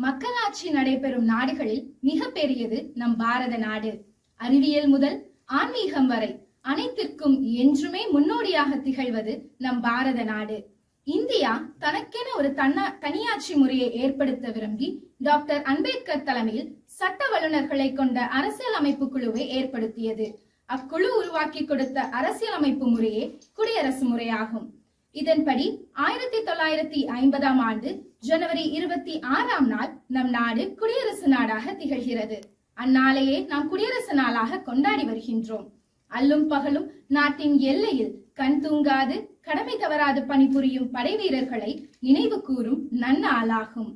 மக்களாட்சி நடைபெறும் நாடுகளில் மிக பெரியது நம் பாரத நாடு. அறிவியல் முதல் ஆன்மீகம் வரை அனைத்திற்கும் என்றுமே முன்னோடியாக திகழ்வது நம் பாரத நாடு. இந்தியா தனக்கென ஒரு தனியாட்சி முறையை ஏற்படுத்த விரும்பி டாக்டர் அம்பேத்கர் தலைமையில் சட்ட வல்லுநர்களை கொண்ட அரசியல் அமைப்பு குழுவை ஏற்படுத்தியது. அக்குழு உருவாக்கி கொடுத்த அரசியல் அமைப்பு முறையே குடியரசு முறையாகும். இதன்படி 1950ஆம் ஆண்டு ஜனவரி 26ஆம் நாள் நம் நாடு குடியரசு நாடாக திகழ்கிறது. அந்நாளையே நாம் குடியரசு நாளாக கொண்டாடி வருகின்றோம். அல்லும் பகலும் நாட்டின் எல்லையில் கண் தூங்காது கடமை தவறாது பணிபுரியும் படை வீரர்களை நினைவு கூறும் நன்னாளாகும்.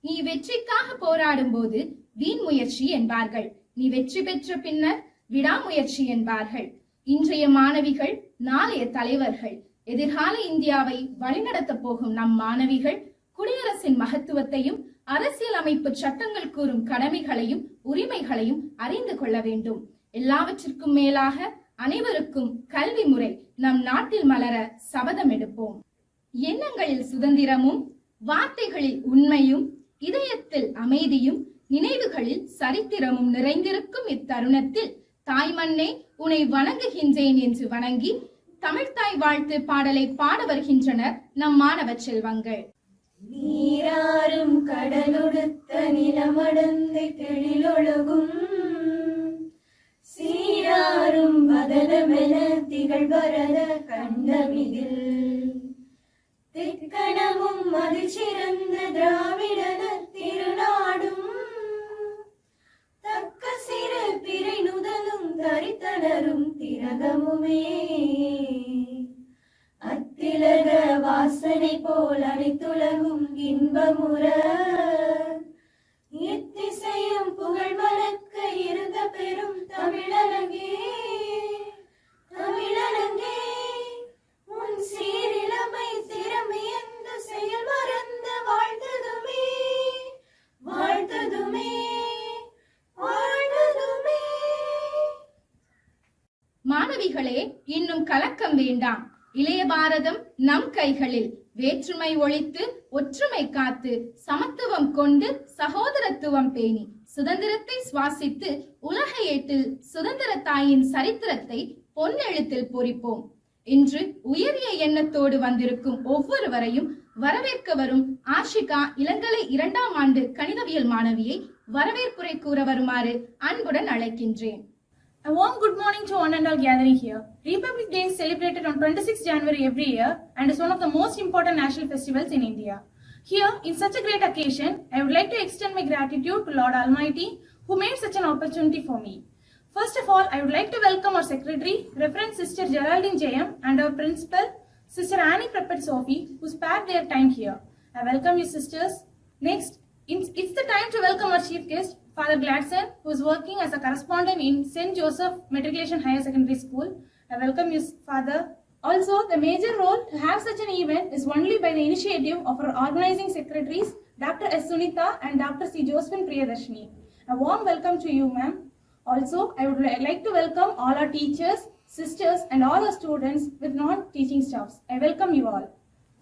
நீ வெற்றிக்காக போராடும் போது வீண் முயற்சி என்பார்கள், நீ வெற்றி பெற்ற பின்னர் விடாமுயற்சி என்பார்கள். இன்றைய மாணவிகள் நாளைய தலைவர்கள். எதிர்கால இந்தியாவை வழிநடத்த போகும் நம் மாணவிகள் குடியரசின் மகத்துவத்தையும் அரசியல் அமைப்பு சட்டங்கள் கூறும் கடமைகளையும் உரிமைகளையும் அறிந்து கொள்ள வேண்டும். எல்லாவற்றிற்கும் மேலாக அனைவருக்கும் கல்வி முறை நம் நாட்டில் மலர சபதம் எடுப்போம். எண்ணங்களில் சுதந்திரமும் வார்த்தைகளில் உண்மையும் இதயத்தில் அமைதியும் நினைவுகளில் சரித்திரமும் நிறைந்திருக்கும் இத்தருணத்தில் தாய்மண்ணே உன்னை வணங்குகின்றேன் என்று வணங்கி தமிழ்தாய் வாழ்த்து பாடலை பாட வருகின்றனர் நம் மாணவ செல்வங்கள். நீராறும் கடலொடுத்த நிலமடந்து கெழிலொழுகும் சீராறும் வதனமென திகழ்வரத கண்டமிதில் திக்கணமும் மதிச்சிறந்த திராவிடன திருநாடும் தக்க சிறு பிறை நுதலும் தரித்தனரும் திரகமுமே அத்திலக வாசனை போல் அனைத்துலகும் இன்பமுற எத்திசையும் புகழ் மலக்க இருந்த பெரும் தமிழனங்கே தமிழனங்கே உன் சீரிழமை திறமையந்த செயல் மறந்த வாழ்த்ததுமே வாழ்த்ததுமே வாழ்த்ததுமே. மாணவிகளே, இன்னும் கலக்கம் வேண்டாம். இளைய பாரதம் நம் கைகளில். வேற்றுமை ஒழித்து ஒற்றுமை காத்து சமத்துவம் கொண்டு சகோதரத்துவம் பேணி சுதந்திரத்தை சுவாசித்து உலக ஏட்டில் சுதந்திர தாயின் சரித்திரத்தை பொன்னெழுத்தில் பொறிப்போம். இன்று உயரிய எண்ணத்தோடு வந்திருக்கும் ஒவ்வொருவரையும் வரவேற்க வரும் ஆஷிகா இளங்கலை 2ஆம் ஆண்டு கணிதவியல் மாணவியை வரவேற்புரை கூற வருமாறு அன்புடன் அழைக்கின்றேன். A warm good morning to one and all gathering here. Republic Day is celebrated on 26 January every year and is one of the most important national festivals in India. Here, in such a great occasion, I would like to extend my gratitude to Lord Almighty who made such an opportunity for me. First of all, I would like to welcome our Secretary, Reverend Sister Geraldine Jayam, and our Principal, Sister Annie Preppet Sophie, who spared their time here. I welcome you, sisters. Next, it's the time to welcome our chief guest, Father Gladson, who is working as a correspondent in St. Joseph Matriculation Higher Secondary School. I welcome you, Father. Also, the major role to have such an event is only by the initiative of our organizing secretaries, Dr. S. Sunita and Dr. C. Josephine Priyadarshini. A warm welcome to you, ma'am. Also, I would like to welcome all our teachers, sisters, and all our students with non-teaching staffs. I welcome you all.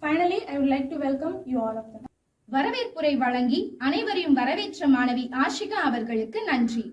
Finally, I would like to welcome you all of them. வரவேற்புரை வழங்கி அனைவரையும் வரவேற்ற மாணவி ஆஷிகா அவர்களுக்கு நன்றி.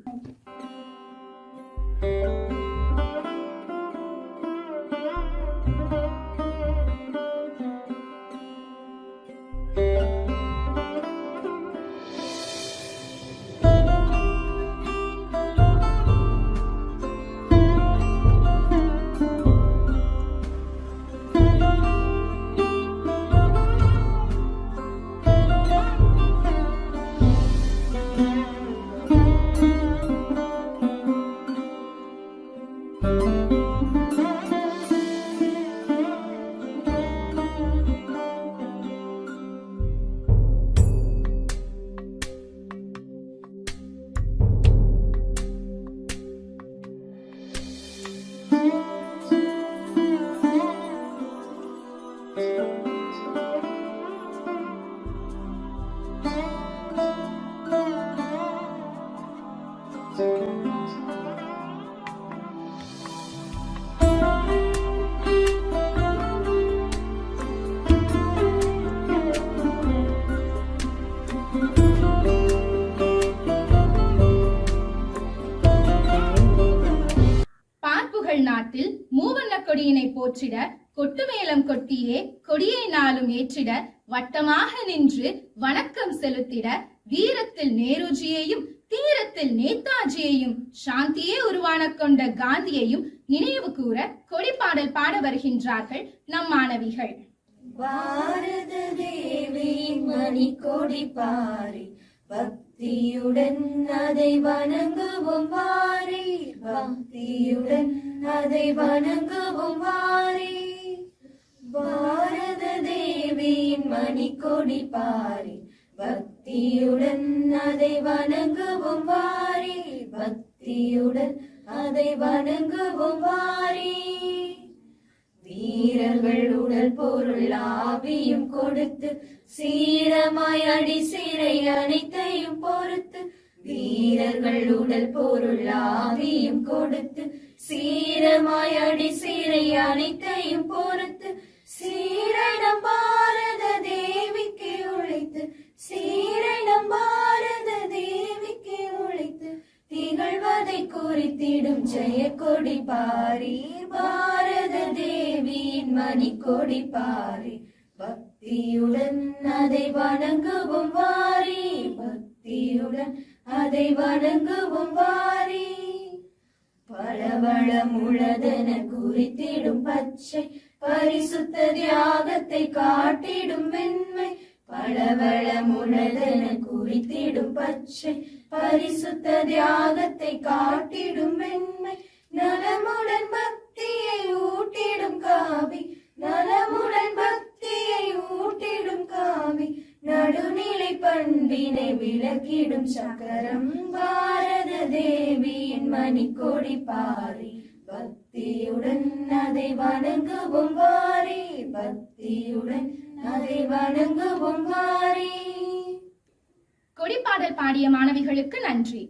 பார்ப்புகள் நாட்டில் மூவண்ண கொடியினை போற்றிட கொட்டு மேளம் கொட்டியே கொடியை நாளும் ஏற்றிட வட்டமாக நின்று வணக்கம் செலுத்திட வீரத்தில் நேருஜியையும் தீரத்தில் நேதாஜியையும் சாந்தியே உருவான கொண்ட காந்தியையும் நினைவு கூற கொடிப்பாடல் பாட வருகின்றார்கள் நம் மாணவிகள். பாரத தேவியின் மணி கொடி பாரி பக்தியுடன் அதை வணங்குவோம் வாரி பக்தியுடன் அதை வணங்குவோம் வாரி பாரத தேவியின் மணி கொடி பாரி பக்தியுடன் அதை வணங்குவோம் வாரி பக்தியுடன் அதை வணங்குவோம் வாரி வீரர்கள் உடல் பொருள் ஆவியும் கொடுத்து சீரமாய் அடி சிறை அனைத்தையும் பொறுத்து வீரர்கள் உடல் பொருள் ஆவியும் கொடுத்து சீரமாய் அடி சிறை அனைத்தையும் பொறுத்து சீரணம் பாரத தேவிக்கு உழைத்து சீரணம் பாரத தேவிக்கு உழைத்து திகழ்வதை குறித்திடும் ஜெய கொடி பாரி பாரத தேவியின் மணி கொடி பாரி பக்தியுடன் அதை வணங்குவோம் வாரி பக்தியுடன் அதை வணங்குவோம் வாரி பளவளம் உளதென குறித்திடும் பச்சை பரிசுத்த தியாகத்தை காட்டிடும் வெண்மை பளவளம் உளதென குறித்திடும் பச்சை பரிசுத்த தியாகத்தை காட்டிடும் வெண்மை நலமுடன் பக்தியை ஊட்டிடும் காவி நலமுடன் பக்தியை ஊட்டிடும் காவி நடுநிலை பண்பினை விளக்கிடும் சக்கரம் பாரத தேவியின் மணி கொடி பாரி பக்தியுடன் அதை வணங்குவோம் வாரி பக்தியுடன் அதை வணங்குவோம் வாரி. கொடிப்பாடல் பாடிய மாணவிகளுக்கு நன்றி.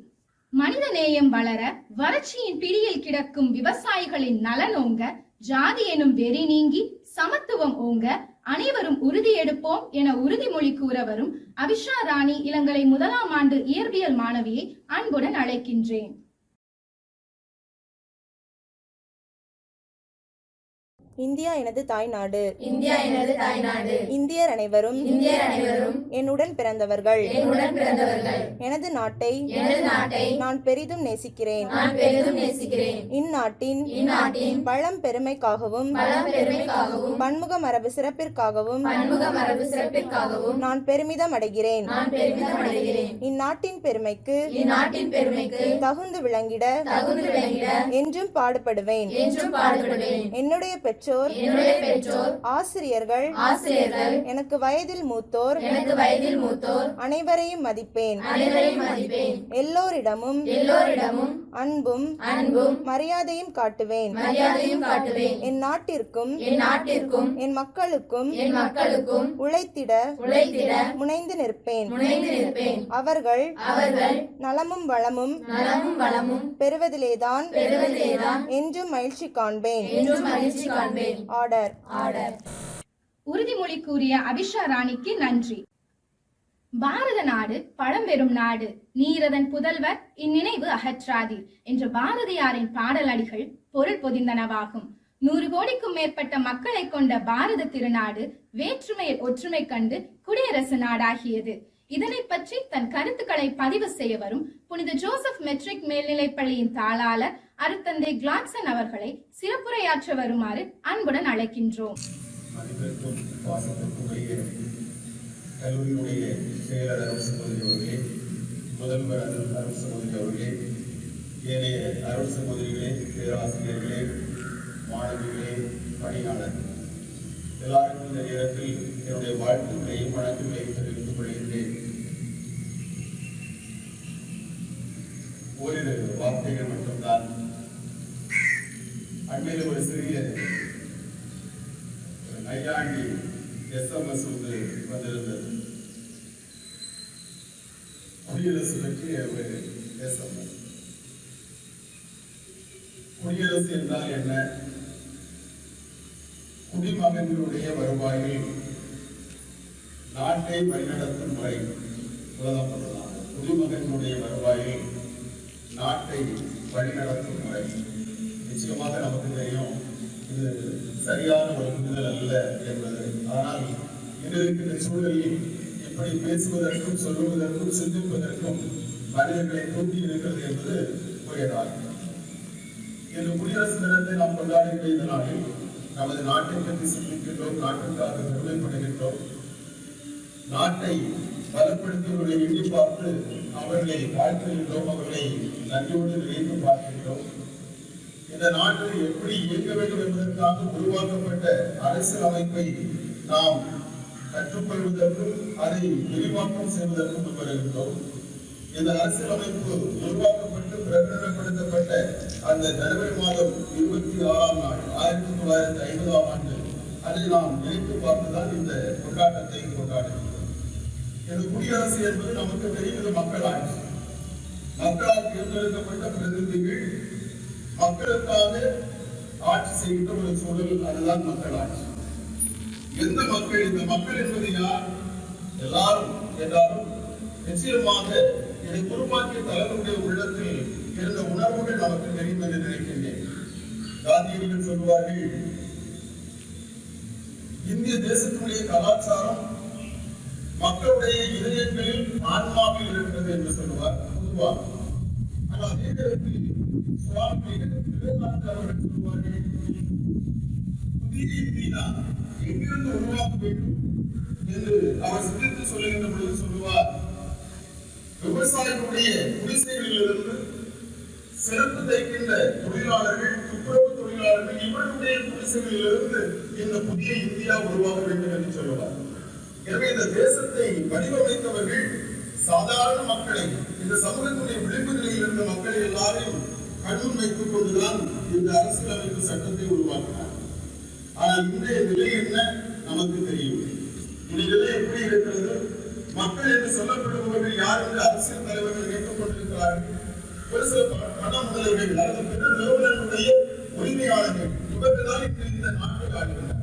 மனித நேயம் வளர வறட்சியின் பிடியில் கிடக்கும் விவசாயிகளின் நலனோங்க ஜாதி எனும் வெறி நீங்கி சமத்துவம் ஓங்க அனைவரும் உறுதி எடுப்போம் என உறுதிமொழி கூற வரும் அபிஷா ராணி இளங்கலை 1ஆம் ஆண்டு இயற்பியல் மாணவியை அன்புடன் அழைக்கின்றேன். இந்தியா எனது தாய்நாடு. இந்தியா எனது தாய்நாடு. இந்தியர் அனைவரும் என்னுடன் பிறந்தவர்கள். எனது நாட்டை நான் பெரிதும் நேசிக்கிறேன். இந்நாட்டின் பழம் பெருமைக்காகவும் பன்முக மரபு சிறப்பிற்காகவும் நான் பெருமிதம் அடைகிறேன். இந்நாட்டின் பெருமைக்கு தகுந்து விளங்கிட என்றும் பாடுபடுவேன். என்னுடைய பெற்றோர் ஆசிரியர்கள் எனக்கு வயதில் மூத்தோர் அனைவரையும் மதிப்பேன். எல்லோரிடமும் அன்பும் மரியாதையும் காட்டுவேன். என் நாட்டிற்கும் என் மக்களுக்கும் உழைத்திட முனைந்து நிற்பேன். அவர்கள் நலமும் வளமும் பெறுவதிலேதான் என்றும் மகிழ்ச்சி காண்பேன். ஆர்டர். உறுதிமொழி கூறிய அபிஷா ராணிக்கு நன்றி. பாரத நாடு பழம்பெரும் நாடு, நீரதன் புதல்வர் இந்நினைவு அகற்றாதீர் என்ற பாரதியாரின் பாடலடிகள் பொருள் பொதிந்தனவாகும். 100 கோடிக்கும் மேற்பட்ட மக்களை கொண்ட பாரத திருநாடு வேற்றுமையில் ஒற்றுமை கண்டு குடியரசு நாடாகியது. இதனை பற்றி தன் கருத்துக்களை பதிவு செய்ய வரும் புனித ஜோசப் மெட்ரிக் மேல்நிலைப் பள்ளியின் தாளாளர் அருத்தந்தை கிளாட்சன் அவர்களை சிறப்புரையாற்ற வருமாறு அன்புடன் அழைக்கின்றோம். கல்லூரியுடைய செயலர் அருள் சகோதரி அவர்களே, முதல்வர் அருள் சகோதரி அவர்களே, ஏனைய அருள் சகோதரிகளே, பேராசிரியர்களே, மாணவிகளே, பணியாளர்கள் எல்லாருக்கும் இந்த நேரத்தில் என்னுடைய வாழ்த்துக்களையும் வணக்கங்களையும் தெரிவித்துக் கொள்கின்றேன். ஓரிரு வார்த்தைகள் மட்டும்தான். அண்மையில் ஒரு சிறிய நையாண்டி SMS வந்திருந்தது. குடியரசு பற்றிய ஒரு SMS. குடியரசு என்றால் என்ன? குடிமகன்களுடைய வருவாயில் நாட்டை வழிநடத்தும் முறை. குடிமகனுடைய வருவாயில் நாட்டை வழிநடத்தும் முறை. நிச்சயமாக நமக்கு தெரியும் இது சரியான ஒரு புரிதல் அல்ல என்பது. ஆனால் இன்று இருக்கின்ற சூழலில் இப்படி பேசுவதற்கும் சொல்லுவதற்கும் சிந்திப்பதற்கும் மனிதர்களை தூக்கி இருக்கிறது என்பது புரியலாம். இன்று குடியரசு தினத்தை நாம் கொண்டாடுகின்ற இந்த நாளில் நமது நாட்டை பற்றி சிந்திக்கின்றோம், நாட்டிற்காக பெருமைப்படுகின்றோம். நாட்டை பலப்படுத்தியவர்களை எண்ணி பார்த்து அவர்களை வாழ்த்துகின்றோம், அவர்களை நன்றியோடு நினைத்து பார்க்கின்றோம். இந்த நாடு எப்படி இயங்க வேண்டும் என்பதற்காக உருவாக்கப்பட்ட அரசியல் அமைப்பை நாம் கற்றுக்கொள்வதற்கும் அதை விரிவாக்கம் செய்வதற்கும் வருகின்றோம். இந்த அரசியல் அமைப்பு உருவாக்கப்பட்டு பிரகடனப்படுத்தப்பட்ட அந்த ஜனவரி மாதம் 26ஆம் நாள் 1950ஆம் ஆண்டு அதை நாம் நினைத்து பார்த்துதான் இந்த கொண்டாட்டத்தை கொண்டாடுகிறோம். இந்த குடியரசு என்பது நமக்கு தெரிவது மக்களாட்சி. மக்களால் தேர்ந்தெடுக்கப்பட்ட பிரதிநிதிகள் மக்களுக்காக ஆட்சி செய்கின்ற ஒரு சூழல், அதுதான் மக்களாட்சி. எந்த மக்கள்? இந்த மக்கள் என்பது யார்? எல்லாரும் என்றாலும் நிச்சயமாக இதை உருவாக்கிய தலைவருடைய உள்ளத்தில் இருந்த உணர்வுகள் நமக்கு தெரியும் என்று நினைக்கின்றேன். காந்தியடிகள் சொல்வார்கள், இந்திய தேசத்தினுடைய கலாச்சாரம் மக்களுடைய இதயங்களில் ஆன்மாவில் இருக்கிறது என்று சொல்லுவார் பொதுவாக. ஆனால் அதே நேரத்தில் சுவாமி விவேகானந்தர் அவர்கள் சொல்வார்கள், புதிய இந்தியா எங்கிருந்து உருவாக்க வேண்டும் என்று அவர் சிந்தித்து சொல்லுகின்ற பொழுது சொல்லுவார், விவசாயிகளுடைய குடிசைகளிலிருந்து சிறப்பு தைக்கின்ற தொழிலாளர்கள், துப்புரவு தொழிலாளர்கள், இவர்களுடைய குடிசைகளிலிருந்து இந்த புதிய இந்தியா உருவாக வேண்டும் என்று சொல்லுவார். எனவே இந்த தேசத்தை வடிவமைத்தவர்கள் சாதாரண மக்களை, இந்த சமூகத்துடைய விளிம்பு நிலையில் இருந்த மக்களை எல்லாரையும் கண்முன் வைத்துக் கொண்டுதான் இந்த அரசியலமைப்பு சட்டத்தை உருவாக்கினார். ஆனால் இன்றைய நிலை என்ன நமக்கு தெரியும். இந்த நிலை எப்படி இருக்கிறது? மக்கள் என்று சொல்லப்படுபவர்கள் யார் என்று அரசியல் தலைவர்கள் நினைத்துக் கொண்டிருக்கிறார்கள். ஒரு சில பண முதலைகள் அல்லது பெரு நிறுவனங்களுடைய உரிமையாளர்கள், இவர்கள் தான் இந்த நாட்டை ஆளுகின்றனர்.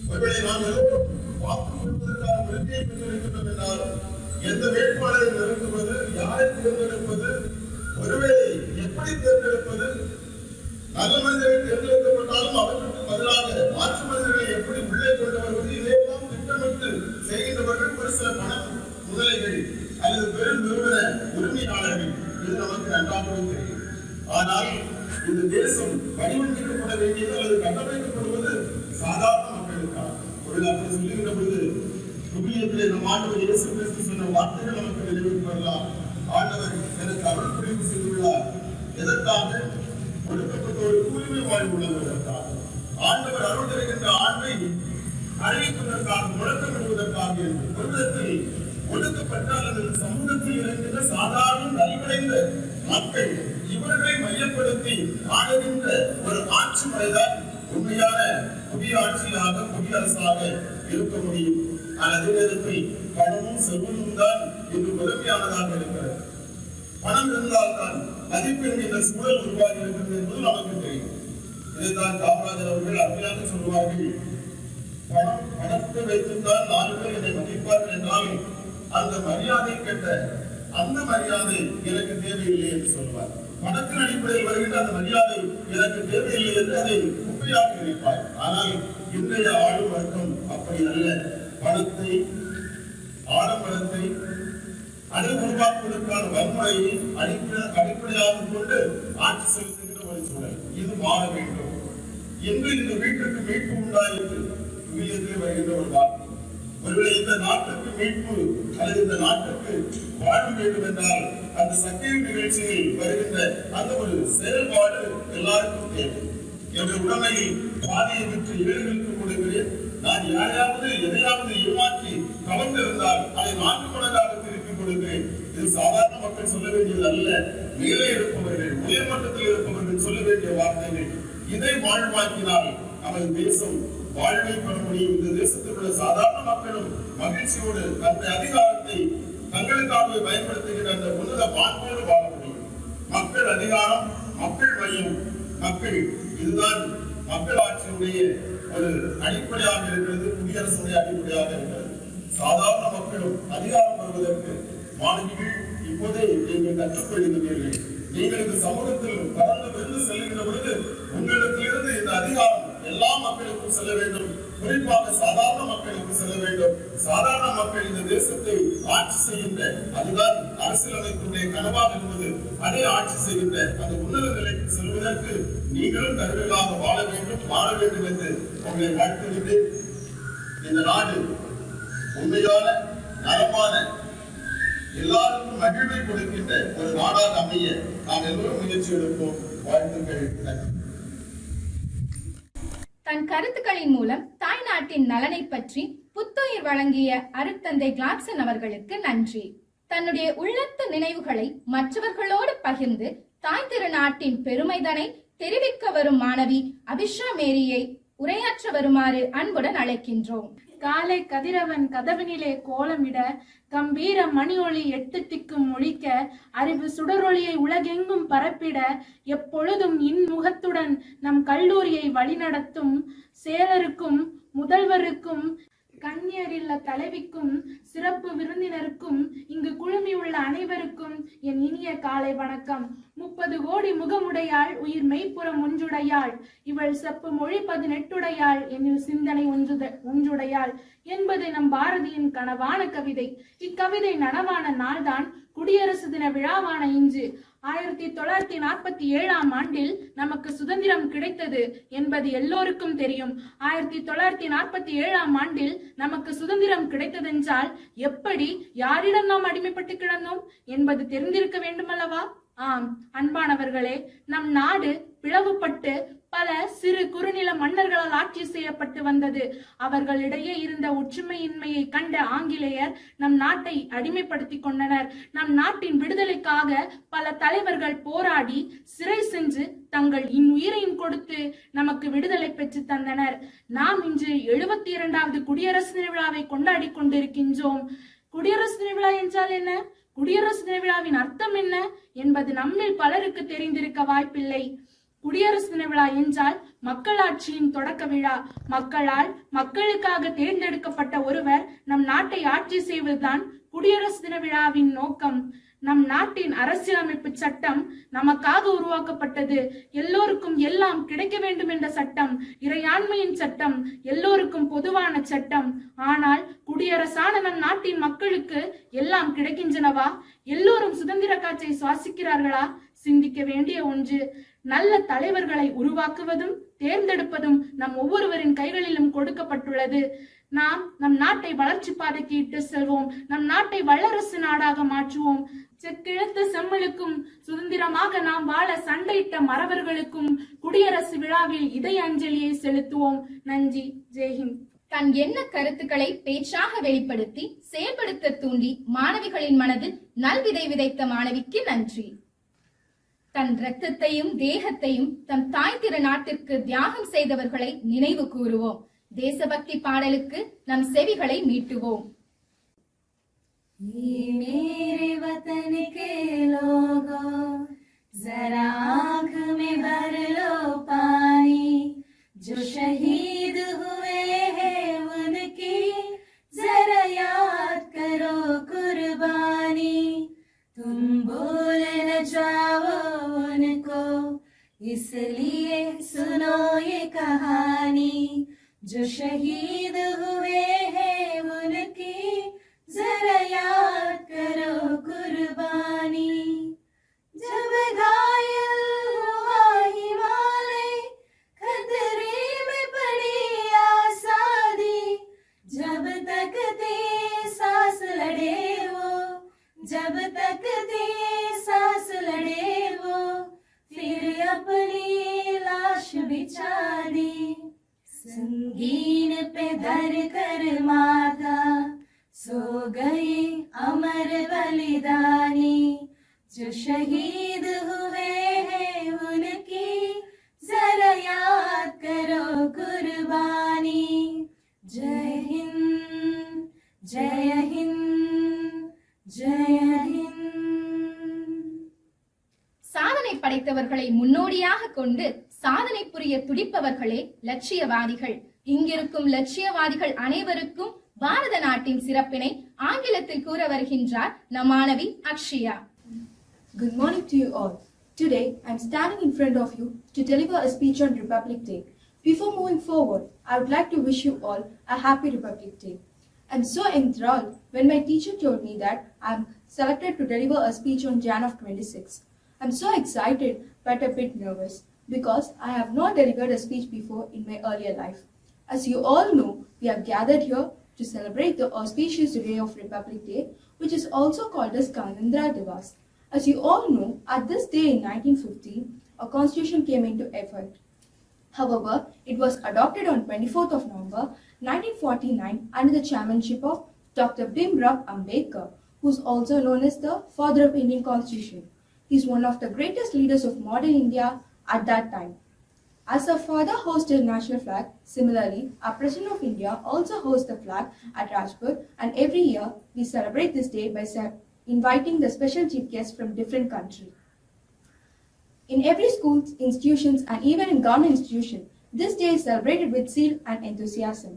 ஒருவேளை நாம் எல்லோரும் வாக்கு கொடுப்பதற்கான உரிமையை பெற்றிருக்கின்றோம் என்றாலும் எந்த வேட்பாளரை நிறுத்துவது, யாரை தேர்ந்தெடுப்பது, ஒருவேளை எப்படி தேர்ந்தெடுப்பது, நல்ல மனிதர்கள் தேர்ந்தெடுக்கப்பட்டாலும் அவர்களுக்கு பதிலாக மாற்று மனிதர்களை எப்படி உள்ளே கொண்டு வருவது, இதையெல்லாம் திட்டமிட்டு செய்கின்றவர்கள் ஒரு சில பண முதலைகள் அல்லது பெரும் நிறுவன உரிமையாளர்கள். இது நமக்கு நன்றாகவே தெரியும். ஆனால் இந்த தேசம் வடிவமைக்கப்பட வேண்டியது அல்லது கட்டமைக்கப்படுவது சாதாரண மக்களுக்காக. ஒரு அப்படி சொல்லுகின்ற பொழுது விவிலியத்திலே நம் ஆண்டவர் இயேசு கிறிஸ்து சொன்ன வார்த்தைகள் நமக்கு நினைவுக்கு வரலாம். ஆண்டவர் எனக்கு அருள் புரிவு செய்துள்ளார். எதற்காக? ஒடுக்கப்பட்டோருக்கு உரிமை வாழ்வு உள்ளதற்காக. ஆண்டவர் அருள் தருகின்ற ஆண்டை அறிவிப்பதற்காக, முழக்கமிடுவதற்காக என்று. ஒரு விதத்தில் ஒடுக்கப்பட்ட அல்லது சமூகத்தில் இருக்கின்ற சாதாரண நலிவடைந்த மக்கள், இவர்களை மையப்படுத்தி ஆளுகின்ற ஒரு ஆட்சி முறைதான் உண்மையான புதிய ஆட்சியாக, குடியரசாக இருக்க முடியும். அதே நேரத்தில் பணமும் செல்வமும் தான் இன்று முதன்மையானதாக இருக்கிறது. பணம் இருந்தால்தான் மதிப்பு என்கின்ற சூழல் உருவாகி இருக்கிறது என்பது நமக்கு தெரியும். இதைத்தான் காமராஜர் அவர்கள் அருமையாக சொல்வார்கள், பணத்தை வைத்துத்தான் 4 பேர் என்னை மதிப்பார்கள் என்றாலும் அந்த மரியாதை கேட்ட அந்த மரியாதை எனக்கு தேவையில்லை என்று சொல்வார். பணத்தின் அடிப்படையில் வருகின்ற அந்த மரியாதை எனக்கு தேவையில்லை என்று அதை குப்பையாக நினைப்பார். ஆனால் இன்றைய ஆளும் வர்க்கம் அப்படி அல்ல. பணத்தை, ஆடம்பரத்தை, அதை உருவாக்குவதற்கான வன்முறையை அடிப்படையாக கொண்டு ஆட்சி செலுத்துகின்ற ஒரு சூழல். இது மாற வேண்டும். இன்று இந்த வீட்டுக்கு மீட்பு உண்டாயிற்று விவிலியத்தில் வருகின்ற ஒரு வார்த்தை. ஒருவேளை இந்த நாட்டுக்கு மீட்பு அல்லது இந்த நாட்டுக்கு வாழ்வு வேண்டும் என்றால் அந்த சத்திய நிகழ்ச்சியில் வருகின்ற அந்த ஒரு செயல்பாடு எல்லாருக்கும் தேவை. என்னுடைய உடமையை பாதியை விற்று ஏழைகளுக்கு கொடுக்கிறேன். நான் யாரையாவது எதையாவது ஏமாற்றி கவர்ந்திருந்தால் அதை 4 மடங்காக திருப்பி கொடுக்கிறேன். இது சாதாரண மக்கள் சொல்ல வேண்டியது அல்ல. மேலே இருப்பவர்கள், உயர்மட்டத்தில் இருப்பவர்கள் சொல்ல வேண்டிய வார்த்தைகள். இதை வாழ்வாக்கினால் நமது தேசம் வாழ்வை பெற முடியும். இந்த தேசத்தில் உள்ள சாதாரண மக்களும் மகிழ்ச்சியோடு அந்த அதிகாரத்தை தங்களுக்காக பயன்படுத்துகிற அந்த உன்னத வாழ்வோடு வாழ முடியும். மக்கள் அதிகாரம் மக்கள் மையம், மக்கள், இதுதான் மக்களாட்சியுடைய ஒரு அடிப்படையாக இருக்கிறது, குடியரசுடைய அடிப்படையாக இருக்கிறது. சாதாரண மக்களும் அதிகாரம் பெறுவதற்கு மாணவிகள் இப்போதே நீங்கள் கற்றுக்கொள்கிறீர்கள். நீங்கள் இந்த சமூகத்தில் கடந்து வென்று செல்கின்ற பொழுது உங்களிடத்திலிருந்து இந்த அதிகாரம் எல்லா மக்களுக்கும் செல்ல வேண்டும், குறிப்பாக சாதாரண மக்களுக்கு செல்ல வேண்டும். சாதாரண மக்கள் இந்த தேசத்தை ஆட்சி செய்கின்ற, அதுதான் அரசியலமைப்புடைய கனவாக இருந்தது, அதே ஆட்சி செய்கின்ற அந்த உன்னத நிலைக்கு செல்வதற்கு நீங்களும் கருவிகளாக வாழ வேண்டும் என்று உங்களை வாழ்த்துகிறது. இந்த நாடு உண்மையான நலமான எல்லாருக்கும் மகிழ்வை கொடுக்கின்ற ஒரு நாடாக அமைய நாம் எல்லோரும் முயற்சி எடுப்போம். வாழ்த்துக்கள். தன் கருத்துக்களின் மூலம் தாய் நாட்டின் நலனை பற்றி புத்துயிர் வழங்கிய அருட்தந்தை கிளாட்சன் அவர்களுக்கு நன்றி. தன்னுடைய உள்ளத்து நினைவுகளை மற்றவர்களோடு பகிர்ந்து தாய் திருநாட்டின் பெருமைதனை தெரிவிக்க வரும் மாணவி அபிஷா மேரியை உரையாற்ற வருமாறு அன்புடன் அழைக்கின்றோம். காலை கதிரவன் கதவினிலே கோலமிட, கம்பீர மணி ஒளி எட்டு திக்கும் ஒழிக்க, அறிவு சுடரொளியை உலகெங்கும் பரப்பிட, எப்பொழுதும் இன்முகத்துடன் நம் கல்லூரியை வழிநடத்தும் சேலருக்கும் முதல்வருக்கும் கன்னியரில்ல தலைவிக்கும் சிறப்பு விருந்தினருக்கும் இங்கு குழுமியுள்ள அனைவருக்கும் என் இனிய காலை வணக்கம். 30 கோடி முகமுடையாள், உயிர் மெய்ப்புறம் ஒன்றுடையாள், இவள் செப்பு மொழி 18 என்னில் சிந்தனை ஒன்றுடையாள் என்பது நம் பாரதியின் கனவான கவிதை. இக்கவிதை நனவான நாள்தான் குடியரசு தின விழாவான இன்று 1947ஆம் ஆண்டில் நமக்கு சுதந்திரம் கிடைத்தது என்பது எல்லோருக்கும் தெரியும். 1947ஆம் ஆண்டில் நமக்கு சுதந்திரம் கிடைத்ததென்றால் எப்படி, யாரிடம் நாம் அடிமைப்பட்டு கிடந்தோம் என்பது தெரிந்திருக்க வேண்டுமல்லவா? ஆம் அன்பானவர்களே, நம் நாடு பிளவுபட்டு பல சிறு குறுநில மன்னர்களால் ஆட்சி செய்யப்பட்டு வந்தது. அவர்களிடையே இருந்த ஒற்றுமையின்மையை கண்ட ஆங்கிலேயர் நம் நாட்டை அடிமைப்படுத்தி கொண்டனர். நம் நாட்டின் விடுதலைக்காக பல தலைவர்கள் போராடி சிறை சென்று தங்கள் இன்னுயிரையும் கொடுத்து நமக்கு விடுதலை பெற்று தந்தனர். நாம் இன்று 72வது குடியரசு தின விழாவை கொண்டாடி கொண்டிருக்கின்றோம். குடியரசு தின விழா என்றால் என்ன, குடியரசு தின விழாவின் அர்த்தம் என்ன என்பது நம்மில் பலருக்கு தெரிந்திருக்க வாய்ப்பில்லை. குடியரசு தின விழா என்றால் மக்களாட்சியின் தொடக்க விழா. மக்களால் மக்களுக்காக தேர்ந்தெடுக்கப்பட்ட ஒருவர் நம் நாட்டை ஆட்சி செய்வதுதான் குடியரசு தின விழாவின் நோக்கம். நம் நாட்டின் அரசியலமைப்பு சட்டம் நமக்காக உருவாக்கப்பட்டது. எல்லோருக்கும் எல்லாம் கிடைக்க வேண்டும் என்ற சட்டம், இறையாண்மையின் சட்டம், எல்லோருக்கும் பொதுவான சட்டம். ஆனால் குடியரசான நம் நாட்டின் மக்களுக்கு எல்லாம் கிடைக்கின்றனவா? எல்லோரும் சுதந்திர காற்றை சுவாசிக்கிறார்களா? சிந்திக்க வேண்டிய ஒன்று. நல்ல தலைவர்களை உருவாக்குவதும் தேர்ந்தெடுப்பதும் நம் ஒவ்வொருவரின் கைகளிலும் கொடுக்கப்பட்டுள்ளது. நாம் நம் நாட்டை வளர்ச்சி பாதைக்கு இட்டு செல்வோம். நம் நாட்டை வல்லரசு நாடாக மாற்றுவோம். செக்கிழத்த செம்மலுக்கும் சுதந்திரமாக நாம் வாழ சண்டையிட்ட மறவர்களுக்கும் குடியரசு விழாவில் இதய அஞ்சலியை செலுத்துவோம். நன்றி. ஜெய்ஹிந்த். தன் எண்ண கருத்துக்களை பேச்சாக வெளிப்படுத்தி செயல்படுத்த தூண்டி மாணவிகளின் மனதில் நல்விதை விதைத்த மாணவிக்கு நன்றி. தன் இரத்தத்தையும் தேகத்தையும் தம் தாய் திருநாட்டிற்கு தியாகம் செய்தவர்களை நினைவு கூறுவோம். தேசபக்தி பாடலுக்கு நம் செவிகளை மீட்டுவோம். मेरे वतन के लोगों, जरा आँख में भर लो पानी, जो शहीद हुए हैं उनकी जरा याद करो कुर्बानी. तुम भूल न जाओ उनको, इसलिए सुनो ये कहानी. जो शहीद हुए हैं उनकी जरा याद करो कुर्बानी. जब घायल हुआ हिमालय, खतरे में पड़ी आजादी, जब तक थे सांस लड़े वो, जब तक थे सांस लड़े वो, फिर अपनी लाश बिछा दी. संगीन पे धर कर माथा सो गए अमर बलिदानी. जो शहीद हुए हैं उनकी जरा याद करो कुर्बानी. जय हिंद, जय हिंद, जय हिंद. சாதனை படைத்தவர்களை முன்னோடியாக கொண்டு சாதனை புரிய துடிப்பவர்களே லட்சியவாதிகள். இங்கிருக்கும் லட்சியவாதிகள் அனைவருக்கும் பாரத நாட்டின் சிறப்பினை ஆங்கிலத்தில் கூற வருகின்றார் நம் மாணவி Akshaya. Good morning to you all. Today, I am standing in front of you to deliver a speech on Republic Day. Before moving forward, I would like to wish you all a happy Republic Day. I am so enthralled when my teacher told me that I am selected to deliver a speech on Jan of 26. I am so excited but a bit nervous because I have not delivered a speech before in my earlier life. As you all know, we have gathered here to celebrate the auspicious day of Republic Day, which is also called as Ganendra Divas. As you all know, at this day in 1915, a constitution came into effect. However, it was adopted on 24th of November 1949 under the chairmanship of Dr. Bhimrao Ambedkar, who is also known as the father of Indian Constitution. He is one of the greatest leaders of modern India at that time. As our father hosted national flag, similarly, our President of India also hosts the flag at Rajput, and every year we celebrate this day by inviting the special chief guests from different countries. In every school, institutions, and even in government institutions, this day is celebrated with zeal and enthusiasm.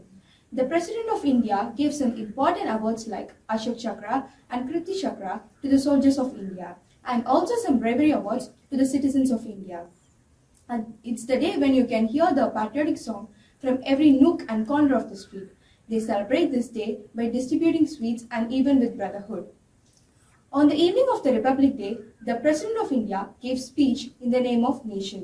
The President of India gave some important awards like Ashok Chakra and Kirti Chakra to the soldiers of India, and also some bravery awards to the citizens of India. And it's the day when you can hear the patriotic song from every nook and corner of the street. They celebrate this day by distributing sweets and even with brotherhood. On the evening of the Republic Day, the President of India gave speech in the name of nation.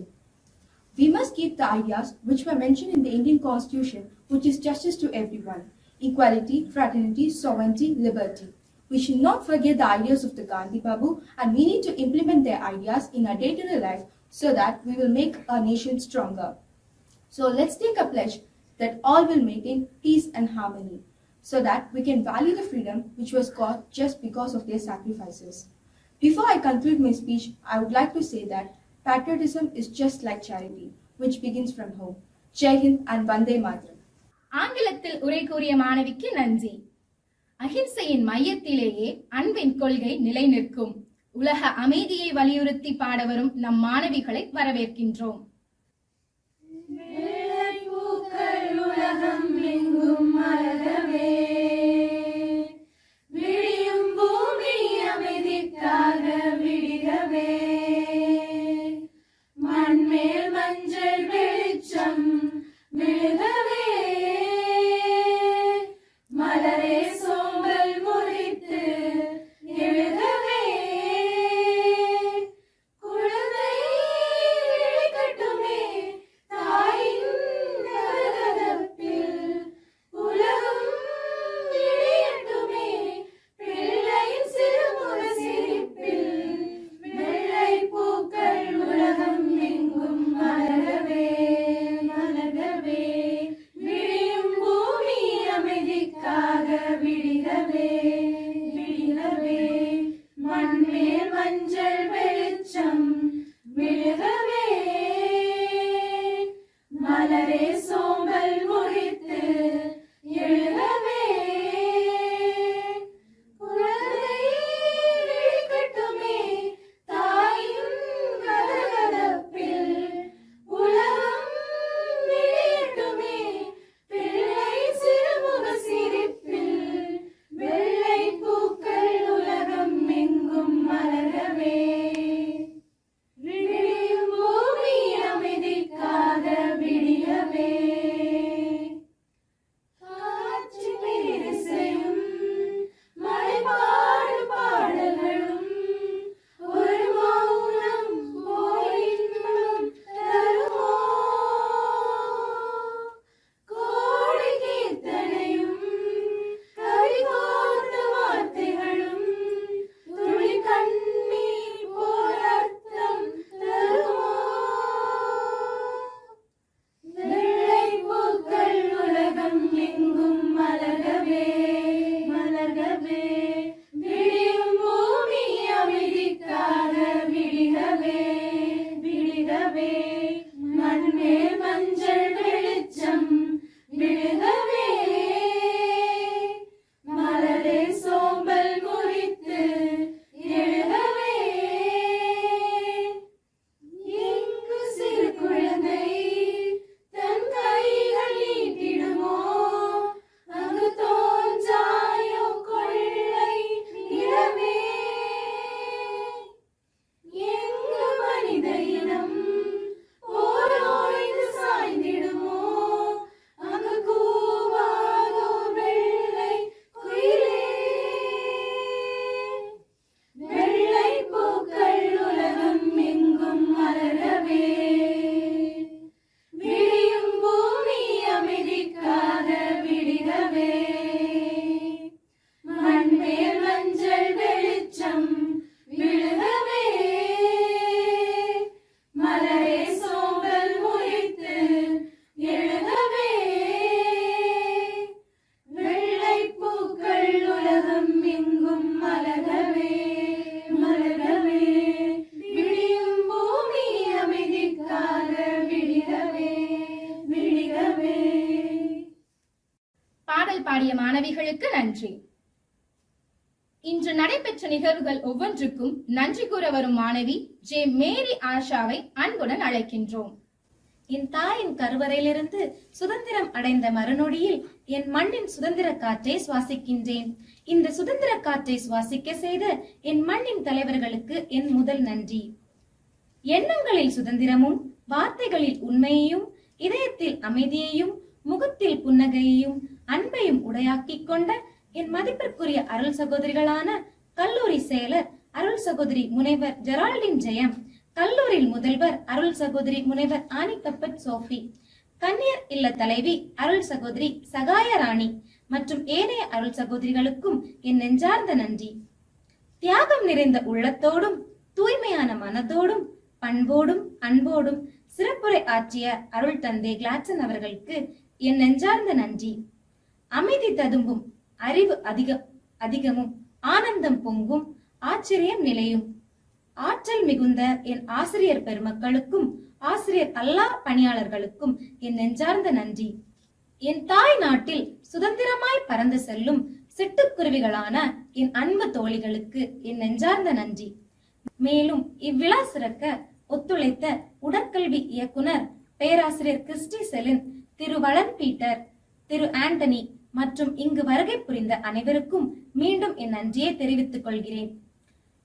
We must keep the ideas which were mentioned in the Indian Constitution, which is justice to everyone, equality, fraternity, sovereignty, liberty. We should not forget the ideas of the Gandhi Babu, and we need to implement their ideas in our day-to-day life so that we will make our nation stronger. So let's take a pledge that all will maintain peace and harmony, so that we can value the freedom which was got just because of their sacrifices. Before I conclude my speech, I would like to say that patriotism is just like charity, which begins from home. Jai Hind and Vande Mataram. ஆங்கிலத்தில் உரை கூறிய மாணவிக்கு நன்றி. அஹிம்சையின் மையத்திலேயே அன்பின் கொள்கை நிலை நிற்கும். உலக அமைதியை வலியுறுத்தி பாட வரும் நம் மாணவிகளை வரவேற்கின்றோம். உலகம் எங்கும் மலரவே, விழியும் பூமி அமைதிக்காக விடிகவே, மண்மேல் மஞ்சள் வெளிச்சம் விழுகவே, மலரே சோம்பல் முறித்து எழுகவே, குழந்தை விழிக்கட்டுமே தாயின் கதகதப்பில், உலகம் மாணவிகளுக்கு நன்றி. இன்று நடைபெற்ற நிகழ்வுகள் ஒவ்வொன்றுக்கும் நன்றி கூற வரும் மாணவி ஜே மேரி ஆஷாவை அன்புடன் அழைக்கின்றோம். என் தாயின் கருவறையிலிருந்து சுதந்திரம் அடைந்த மறுநொடியில் என் மண்ணின் சுதந்திர காற்றை சுவாசிக்கின்றேன். இந்த சுதந்திர காற்றை சுவாசிக்க செய்த என் மண்ணின் தலைவர்களுக்கு என் முதல் நன்றி. எண்ணங்களில் சுதந்திரமும், வார்த்தைகளில் உண்மையையும், இதயத்தில் அமைதியையும், முகத்தில் புன்னகையையும், அன்பையும் உடையாக்கிக் கொண்ட என் மதிப்பிற்குரிய அருள் சகோதரிகளான கல்லூரி செயலர் அருள் சகோதரி முனைவர் ஜெரால்டின் ஜெயம், கல்லூரியில் முதல்வர் அருள் சகோதரி முனைவர் ஆனி கப்பட் சோஃபி, கன்னியர் இல்ல தலைவி அருள் சகோதரி சகாய ராணி மற்றும் ஏனைய அருள் சகோதரிகளுக்கும் என் நெஞ்சார்ந்த நன்றி. தியாகம் நிறைந்த உள்ளத்தோடும், தூய்மையான மனதோடும், பண்போடும், அன்போடும் சிறப்புரை ஆற்றிய அருள் தந்தை கிளாட்சன் அவர்களுக்கு என் நெஞ்சார்ந்த நன்றி. அமைதி ததும்பும், அறிவு அதிகமும், ஆனந்தம் பொங்கும், ஆச்சரியம் நிலையும், ஆற்றல் மிகுந்த என் ஆசிரியர் பெருமக்களுக்கும் ஆசிரியர் அல்லா பணியாளர்களுக்கும் என் நெஞ்சார்ந்த நன்றி. என் தாய் நாட்டில் சுதந்திரமாய் பறந்து செல்லும் சிட்டுக்குருவிகளான என் அன்பு தோழிகளுக்கு என் நெஞ்சார்ந்த நன்றி. மேலும் இவ்விழா சிறக்க ஒத்துழைத்த உடற்கல்வி இயக்குனர் பேராசிரியர் கிறிஸ்டி செலின், திரு வளன் பீட்டர், திரு ஆண்டனி மற்றும் இங்கு வருகை புரிந்த அனைவருக்கும் மீண்டும் என் நன்றியை தெரிவித்துக் கொள்கிறேன்.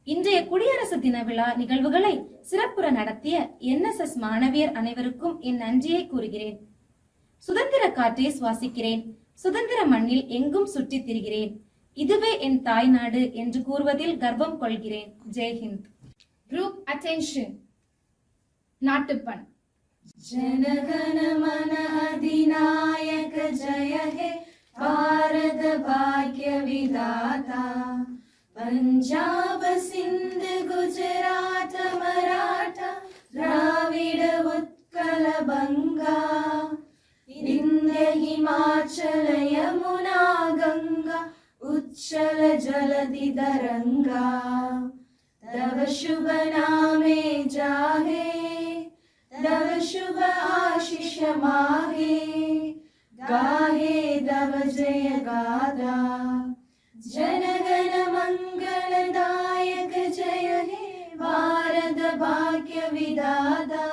இன்றைய குடியரசு தின விழா நிகழ்வுகளை சிறப்புற நடத்திய NSS மாணவியர் அனைவருக்கும் என் நன்றியை கூறுகிறேன். சுதந்திர காற்றை சுவாசிக்கிறேன், சுதந்திர மண்ணில் எங்கும் சுற்றித் திரிகிறேன், இதுவே என் தாய் நாடு என்று கூறுவதில் கர்வம் கொள்கிறேன். ஜெய்ஹிந்த். Group attention. நாட்டுப்பண். जनगण मन अधिनायक जय हे भारत भाग्य विधाता, पंजाब सिंध गुजरात मराठा द्राविड उत्कल बंगा, विंध्य हिमाचल यमुना गंगा उच्चल जलधि तरंगा, तव शुभ नामे जाहे तव शुभ आशीष माहे, गाहे तव जय गाथा, जनगण मंगलदायक जय हे भारत भाग्य विधाता,